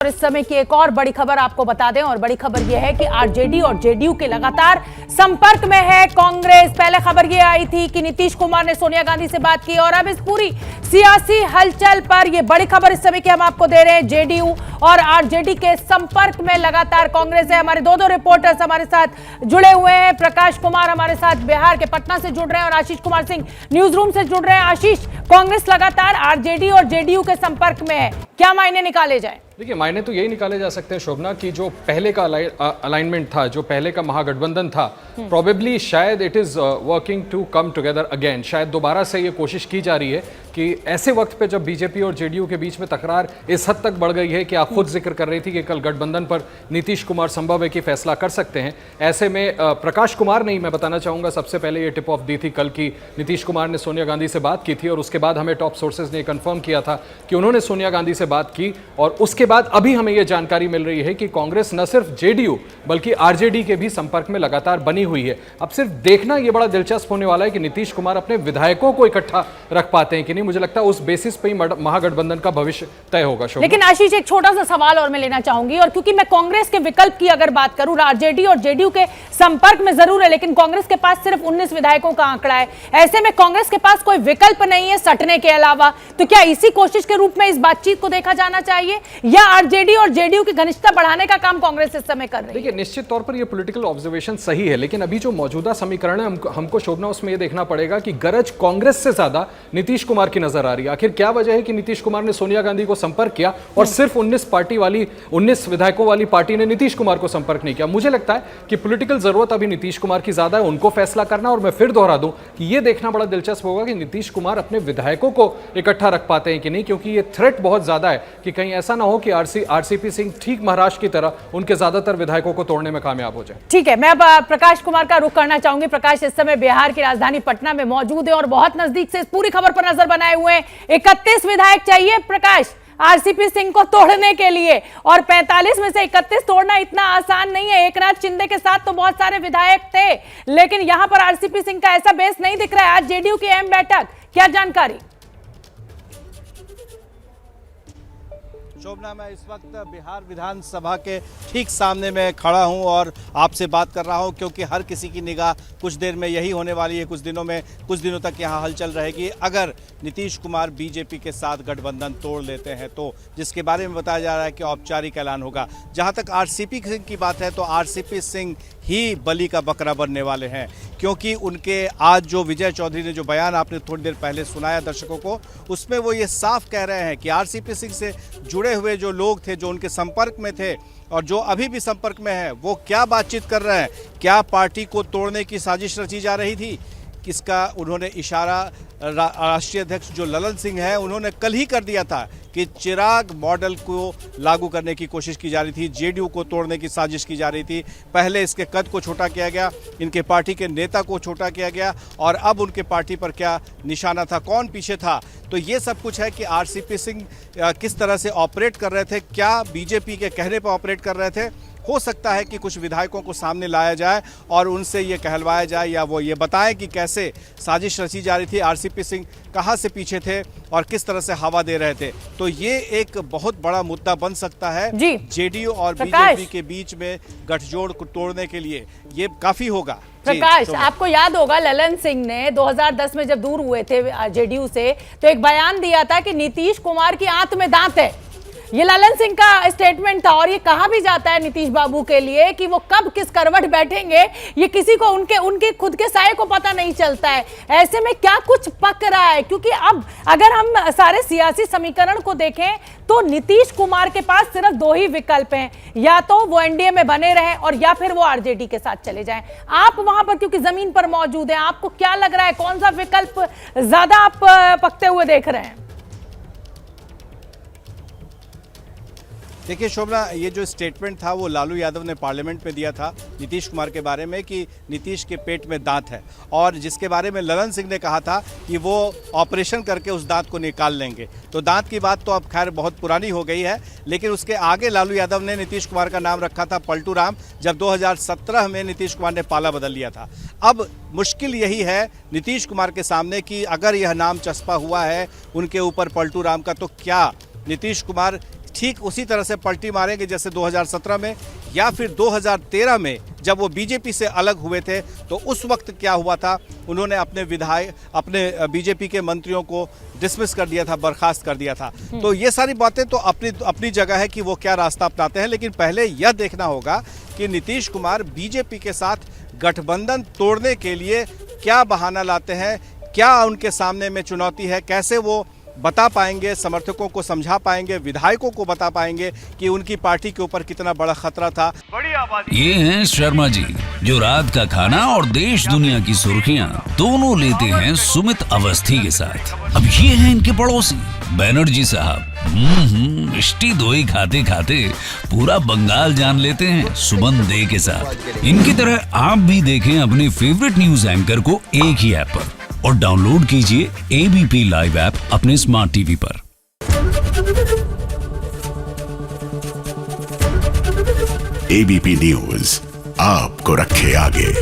और इस समय की एक और बड़ी खबर आपको बता दें और बड़ी खबर यह है कि आरजेडी और जेडीयू के लगातार संपर्क में है कांग्रेस। पहले खबर यह आई थी कि नीतीश कुमार ने सोनिया गांधी से बात की और अब इस पूरी सियासी हलचल पर यह बड़ी खबर इस समय की हम आपको दे रहे हैं। जेडीयू और आरजेडी के संपर्क में लगातार कांग्रेस है। हमारे दो रिपोर्टर्स हमारे साथ जुड़े हुए हैं। प्रकाश कुमार हमारे साथ बिहार के पटना से जुड़ रहे हैं और आशीष कुमार सिंह न्यूज रूम से जुड़ रहे हैं। आशीष, कांग्रेस लगातार आरजेडी और जेडीयू के संपर्क में है, क्या मायने निकाले जाए? देखिए, मायने तो यही निकाले जा सकते हैं शोभना कि जो पहले का अलाइनमेंट था, जो पहले का महागठबंधन था, प्रोबेबली शायद it is working to come together again. शायद दोबारा से ये कोशिश की जा रही है कि ऐसे वक्त पे जब बीजेपी और जेडीयू के बीच में तकरार इस हद तक बढ़ गई है कि आप खुद जिक्र कर रही थी कि कल गठबंधन पर नीतीश कुमार संभव है कि फैसला कर सकते हैं। ऐसे में प्रकाश कुमार ने ही, मैं बताना चाहूंगा, सबसे पहले ये टिप ऑफ दी थी कल की नीतीश कुमार ने सोनिया गांधी से बात की थी और उसके बाद हमें टॉप सोर्सेज ने कंफर्म किया था कि उन्होंने सोनिया गांधी से बात की। और उसके बाद अभी हमें यह जानकारी मिल रही है कि कांग्रेस न सिर्फ जेडीयू बल्कि आरजेडी के भी संपर्क में लगातार बनी हुई है। अब सिर्फ देखना यह बड़ा दिलचस्प होने वाला है कि नीतीश कुमार अपने विधायकों को इकट्ठा रख पाते हैं कि नहीं। मुझे लगता है उस बेसिस पे ही महागठबंधन का भविष्य तय होगा। लेकिन आशीष, एक छोटा सा सवाल और मैं लेना चाहूंगी, और क्योंकि मैं कांग्रेस के विकल्प की अगर बात करूं, आरजेडी और जेडीयू के संपर्क में जरूर है, लेकिन कांग्रेस के पास सिर्फ 19 विधायकों का आंकड़ा है। ऐसे में कांग्रेस के पास कोई विकल्प नहीं है सटने के अलावा, तो क्या इसी कोशिश के रूप में इस बातचीत को देखा जाना चाहिए या आरजेडी और जेडीयू की घनिष्ठता बढ़ाने का काम कांग्रेस इस समय कर रही है? देखिए, निश्चित तौर पर यह पॉलिटिकल ऑब्जर्वेशन सही है, लेकिन अभी जो मौजूदा समीकरण है हमको शोभना उसमें यह देखना पड़ेगा कि गरज कांग्रेस से ज्यादा नीतीश कुमार की नजर आ रही है। आखिर क्या वजह है कि नीतीश कुमार ने सोनिया गांधी को संपर्क किया और सिर्फ 19 विधायकों वाली पार्टी ने नीतीश कुमार को संपर्क नहीं किया? मुझे लगता है कि पॉलिटिकल जरूरत अभी नीतीश कुमार की ज्यादा है, उनको फैसला करना। और मैं फिर दोहरा दूं कि यह देखना बड़ा दिलचस्प होगा कि नीतीश कुमार अपने विधायकों को इकट्ठा रख पाते हैं कि नहीं, क्योंकि यह थ्रेट बहुत ज्यादा है कि कहीं ऐसा ना हो कि आरसीपी सिंह ठीक महाराष्ट्र की तरह उनके ज्यादातर विधायकों को तोड़ने में कामयाब हो जाए। ठीक है, मैं अब प्रकाश कुमार का रुख करना चाहूंगी। प्रकाश इस समय बिहार की राजधानी पटना में मौजूद है और बहुत नजदीक से इस पूरी खबर पर नजर बनाए हुए हैं। 31 विधायक चाहिए प्रकाश आरसीपी सिंह को तोड़ने के लिए, और 45 में से 31 तोड़ना इतना आसान नहीं है। एकनाथ शिंदे के साथ तो बहुत सारे विधायक थे, लेकिन यहां पर आरसीपी सिंह का ऐसा बेस नहीं दिख रहा है। आज जेडीयू की अहम बैठक, क्या जानकारी? शोभना, मैं इस वक्त बिहार विधानसभा के ठीक सामने में खड़ा हूं और आपसे बात कर रहा हूं, क्योंकि हर किसी की निगाह कुछ देर में यही होने वाली है। कुछ दिनों तक यहां हलचल रहेगी अगर नीतीश कुमार बीजेपी के साथ गठबंधन तोड़ लेते हैं तो, जिसके बारे में बताया जा रहा है कि औपचारिक ऐलान होगा। जहां तक आरसीपी सिंह की बात है तो आरसीपी सिंह ही बलि का बकरा बनने वाले हैं, क्योंकि उनके आज जो विजय चौधरी ने जो बयान आपने थोड़ी देर पहले सुनाया दर्शकों को, उसमें वो ये साफ कह रहे हैं कि आरसीपी सिंह से जुड़े हुए जो लोग थे, जो उनके संपर्क में थे और जो अभी भी संपर्क में हैं, वो क्या बातचीत कर रहे हैं। क्या पार्टी को तोड़ने की साजिश रची जा रही थी? किसका उन्होंने इशारा राष्ट्रीय अध्यक्ष जो ललन सिंह है उन्होंने कल ही कर दिया था कि चिराग मॉडल को लागू करने की कोशिश की जा रही थी, जेडीयू को तोड़ने की साजिश की जा रही थी। पहले इसके कद को छोटा किया गया, इनके पार्टी के नेता को छोटा किया गया, और अब उनके पार्टी पर क्या निशाना था, कौन पीछे था। तो ये सब कुछ है कि आरसीपी सिंह किस तरह से ऑपरेट कर रहे थे, क्या बीजेपी के कहने पर ऑपरेट कर रहे थे। हो सकता है कि कुछ विधायकों को सामने लाया जाए और उनसे ये कहलवाया जाए या वो ये बताएं कि कैसे साजिश रची जा रही थी, आरसीपी सिंह कहां से पीछे थे और किस तरह से हवा दे रहे थे। तो ये एक बहुत बड़ा मुद्दा बन सकता है जेडीयू और बीजेपी के बीच में गठजोड़ को तोड़ने के लिए। ये काफी होगा। प्रकाश, आपको याद होगा ललन सिंह ने 2010 में जब दूर हुए थे जेडीयू से, तो एक बयान दिया था कि नीतीश कुमार की आंत में दांत है। ये ललन सिंह का स्टेटमेंट था और ये कहा भी जाता है नीतीश बाबू के लिए कि वो कब किस करवट बैठेंगे ये किसी को उनके खुद के साये को पता नहीं चलता है। ऐसे में क्या कुछ पक रहा है? क्योंकि अब अगर हम सारे सियासी समीकरण को देखें तो नीतीश कुमार के पास सिर्फ 2 ही विकल्प हैं, या तो वो एनडीए में बने रहें और या फिर वो आरजेडी के साथ चले जाएं। आप वहां पर क्योंकि जमीन पर मौजूद हैं, आपको क्या लग रहा है, कौन सा विकल्प ज्यादा आप पकते हुए देख रहे हैं? देखिए शोभना, ये जो स्टेटमेंट था वो लालू यादव ने पार्लियामेंट में दिया था नीतीश कुमार के बारे में कि नीतीश के पेट में दांत है, और जिसके बारे में ललन सिंह ने कहा था कि वो ऑपरेशन करके उस दांत को निकाल लेंगे। तो दांत की बात तो अब खैर बहुत पुरानी हो गई है, लेकिन उसके आगे लालू यादव ने नीतीश कुमार का नाम रखा था पलटू राम, जब 2017 में नीतीश कुमार ने पाला बदल लिया था। अब मुश्किल यही है नीतीश कुमार के सामने कि अगर यह नाम चस्पा हुआ है उनके ऊपर पलटू राम का, तो क्या नीतीश कुमार ठीक उसी तरह से पलटी मारेंगे जैसे 2017 में या फिर 2013 में जब वो बीजेपी से अलग हुए थे तो उस वक्त क्या हुआ था, उन्होंने अपने बीजेपी के मंत्रियों को डिसमिस कर दिया था, बर्खास्त कर दिया था। तो ये सारी बातें तो अपनी जगह है कि वो क्या रास्ता अपनाते हैं, लेकिन पहले यह देखना होगा कि नीतीश कुमार बीजेपी के साथ गठबंधन तोड़ने के लिए क्या बहाना लाते हैं, क्या उनके सामने में चुनौती है, कैसे वो बता पाएंगे, समर्थकों को समझा पाएंगे, विधायकों को बता पाएंगे कि उनकी पार्टी के ऊपर कितना बड़ा खतरा था। बड़ी आबादी ये हैं शर्मा जी, जो रात का खाना और देश दुनिया की सुर्खियां दोनों लेते हैं सुमित अवस्थी के साथ। अब ये हैं इनके पड़ोसी बनर्जी साहब। मिष्टी दोई खाते खाते पूरा बंगाल जान लेते हैं सुमन दे के साथ। इनकी तरह आप भी देखें अपने फेवरेट न्यूज एंकर को एक ही ऐप पर और डाउनलोड कीजिए ABP लाइव ऐप अपने स्मार्ट टीवी पर। ABP न्यूज आपको रखे आगे।